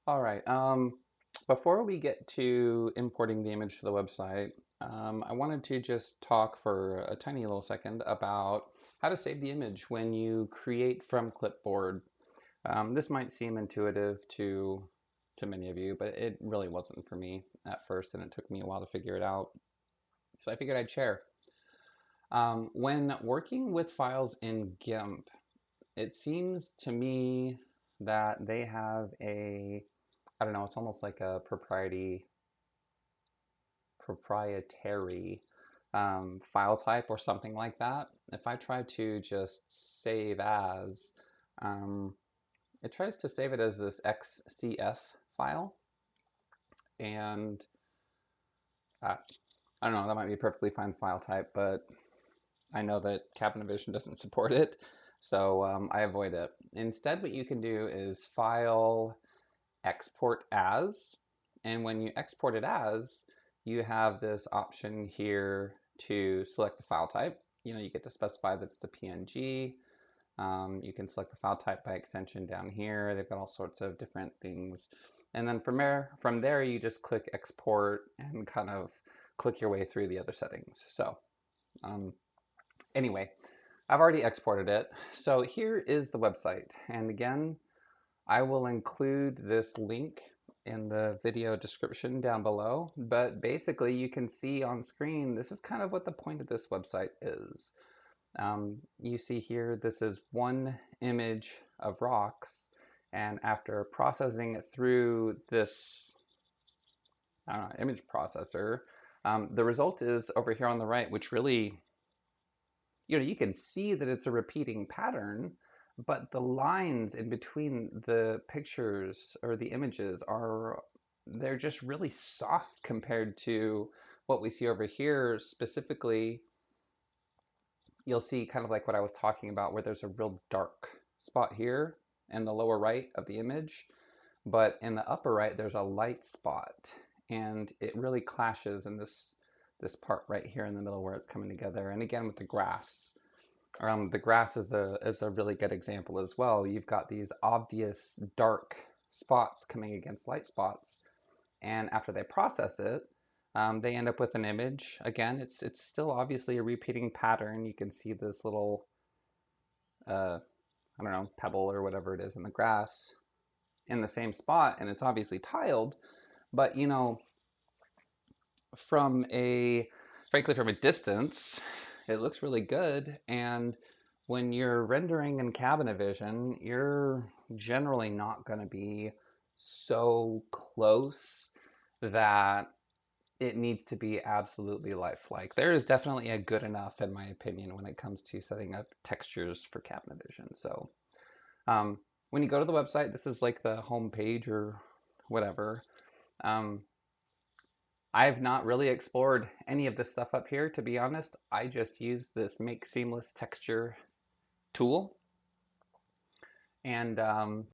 All right. Before we get to importing the image to the website, I wanted to just talk for a tiny little second about how to save the image when you create from clipboard. This might seem intuitive to many of you, but it really wasn't for me at first, and it took me a while to figure it out. So I figured I'd share. When working with files in GIMP, it seems to me that they have I don't know, it's almost like a proprietary file type or something like that. If I try to just save as, um, it tries to save it as this XCF file. And uh, I don't know, that might be a perfectly fine file type, but I know that Cabinavision doesn't support it, so I avoid it. Instead, what you can do is file export as, and when you export it as, you have this option here to select the file type. You get to specify that it's a PNG. You can select the file type by extension down here. They've got all sorts of different things. And then from there, you just click export and kind of click your way through the other settings. So um, anyway, I've already exported it. So here is the website. And again, I will include this link in the video description down below, but basically you can see on screen, this is kind of what the point of this website is. You see here, this is one image of rocks, and after processing it through this image processor, the result is over here on the right, which really, you can see that it's a repeating pattern, but the lines in between the pictures or the images they're just really soft compared to what we see over here. Specifically, you'll see kind of like what I was talking about, where there's a real dark spot here in the lower right of the image, but in the upper right, there's a light spot, and it really clashes in this part right here in the middle where it's coming together. And again, with the grass. The grass is a really good example as well. You've got these obvious dark spots coming against light spots, and after they process it, they end up with an image. Again, it's still obviously a repeating pattern. You can see this little I don't know, pebble or whatever it is in the grass in the same spot, and it's obviously tiled. But from a frankly from a distance, it looks really good. And when you're rendering in Cabinavision, you're generally not going to be so close that it needs to be absolutely lifelike. There is definitely a good enough, in my opinion, when it comes to setting up textures for Cabinavision. So um, when you go to the website, this is like the home page or whatever. Um, I've not really explored any of this stuff up here, to be honest. I just use this Make Seamless Texture tool. And